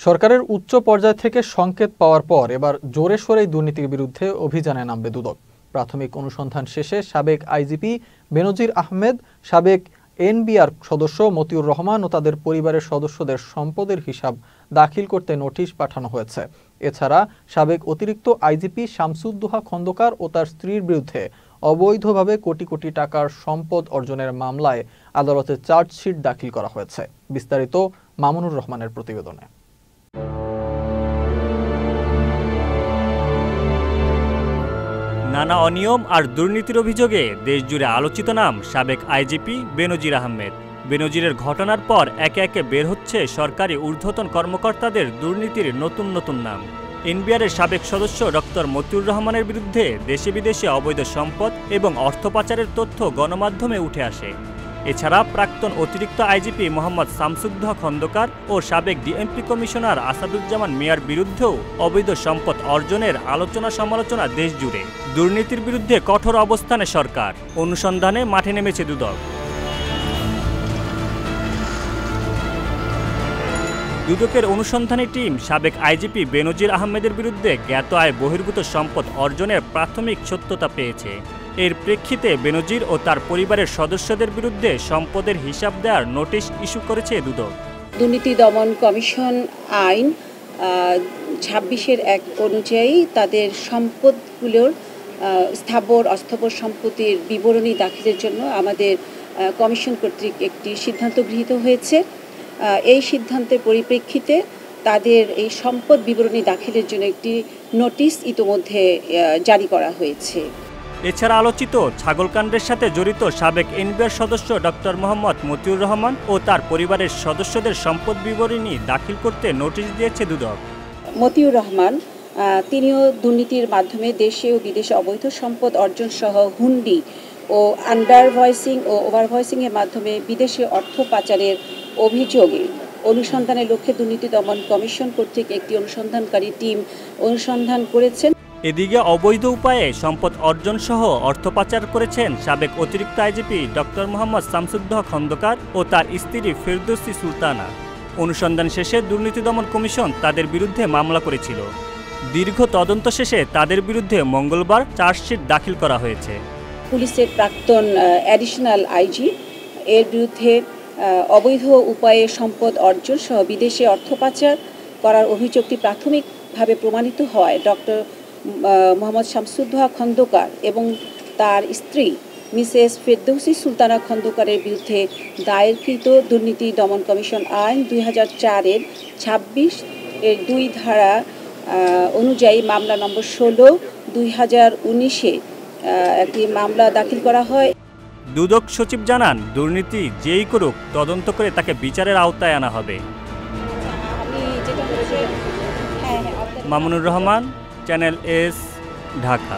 সরকারের উচ্চ পর্যায় থেকে সংকেত পাওয়ার পর এবার জোরে সোরেই দুর্নীতির বিরুদ্ধে অভিযানে নামবে দুদক। প্রাথমিক অনুসন্ধান শেষে সাবেক আইজিপি বেনজির আহমেদ, সাবেক এনবিআর সদস্য মতিউর রহমান ও তাদের পরিবারের সদস্যদের সম্পদের হিসাব দাখিল করতে নোটিশ পাঠানো হয়েছে। এছাড়া সাবেক অতিরিক্ত আইজিপি শামসুদ্দোহা খন্দকার ও তার স্ত্রীর বিরুদ্ধে অবৈধভাবে কোটি কোটি টাকার সম্পদ অর্জনের মামলায় আদালতে চার্জশিট দাখিল করা হয়েছে। বিস্তারিত মামুনুর রহমানের প্রতিবেদনে। নানা অনিয়ম আর দুর্নীতির অভিযোগে দেশজুড়ে আলোচিত নাম সাবেক আইজিপি বেনজির আহমেদ। বেনজিরের ঘটনার পর একে একে বের হচ্ছে সরকারি ঊর্ধ্বতন কর্মকর্তাদের দুর্নীতির নতুন নতুন নাম। এনবিআরের সাবেক সদস্য ডক্টর মতিউর রহমানের বিরুদ্ধে দেশে বিদেশে অবৈধ সম্পদ এবং অর্থ পাচারের তথ্য গণমাধ্যমে উঠে আসে। এছাড়া প্রাক্তন অতিরিক্ত আইজিপি মোহাম্মদ শামসুদ্দোহা খন্দকার ও সাবেক ডিএমপি কমিশনার আসাদুজ্জামান মিয়ার বিরুদ্ধেও অবৈধ সম্পদ অর্জনের আলোচনা সমালোচনা দেশ জুড়ে। দুর্নীতির বিরুদ্ধে কঠোর অবস্থানে সরকার, অনুসন্ধানে মাঠে নেমেছে দুদক। দুদকের অনুসন্ধানী টিম সাবেক আইজিপি বেনজির আহমেদের বিরুদ্ধে জ্ঞাত আয় বহির্ভূত সম্পদ অর্জনের প্রাথমিক সত্যতা পেয়েছে। এর প্রেক্ষিতে বেনজির ও তার পরিবারের সদস্যদের বিরুদ্ধে সম্পদের হিসাব দেওয়ার নোটিশ ইস্যু করেছে দুদক। দুর্নীতি দমন কমিশন আইন 26-এর 1 অনুযায়ী তাদের সম্পদগুলোর স্থাবর অস্থাবর সম্পত্তির বিবরণী দাখিলের জন্য আমাদের কমিশন কর্তৃক একটি সিদ্ধান্ত গৃহীত হয়েছে। এই সিদ্ধান্তের পরিপ্রেক্ষিতে তাদের এই সম্পদ বিবরণী দাখিলের জন্য একটি নোটিশ ইতোমধ্যে জারি করা হয়েছে। এছাড়া আলোচিত ছাগলকাণ্ডের সাথে জড়িত সাবেক এনবিআর সদস্য ডক্টর মোহাম্মদ মতিউর রহমান ও তার পরিবারের সদস্যদের সম্পদ বিবরণী দাখিল করতে নোটিশ দিয়েছে দুদক। মতিউর রহমান তিনিও দুর্নীতির মাধ্যমে দেশে ও বিদেশে অবৈধ সম্পদ অর্জন সহ হুন্ডি ও আন্ডার ভয়েসিং ও ওভার ভয়েসিংয়ের মাধ্যমে বিদেশে অর্থ পাচারের অভিযোগে অনুসন্ধানের লক্ষ্যে দুর্নীতি দমন কমিশন কর্তৃক একটি অনুসন্ধানকারী টিম অনুসন্ধান করেছেন। এদিকে অবৈধ উপায়ে সম্পদ অর্জন সহ অর্থ পাচার করেছেন সাবেক অতিরিক্ত আইজিপি ডক্টর মোহাম্মদ শামসুদ্দোহা খন্দকার ও তার স্ত্রী ফেরদৌসী সুলতানা। অনুসন্ধান শেষে দুর্নীতি দমন কমিশন তাদের বিরুদ্ধে মামলা করেছিল। দীর্ঘ তদন্ত শেষে তাদের বিরুদ্ধে মঙ্গলবার চার্জশিট দাখিল করা হয়েছে। পুলিশের প্রাক্তন অ্যাডিশনাল আইজি এর বিরুদ্ধে অবৈধ উপায়ে সম্পদ অর্জন সহ বিদেশে অর্থ পাচার করার অভিযোগটি প্রাথমিকভাবে প্রমাণিত হয় ডক্টর মোহাম্মদ শামসুদ্দোহা খন্দকার এবং তার স্ত্রী মিসেস ফেরদৌসী সুলতানা খন্দকারের বিরুদ্ধে দায়েরকৃত দুর্নীতি দমন কমিশন আইন 2004-এর 26-এর 2 ধারা অনুযায়ী মামলা নম্বর 16/2019-এ একটি মামলা দাখিল করা হয়। দুদক সচিব জানান, দুর্নীতি যেই করুক তদন্ত করে তাকে বিচারের আওতায় আনা হবে। Mamunur Rahman, channel S, Dhaka.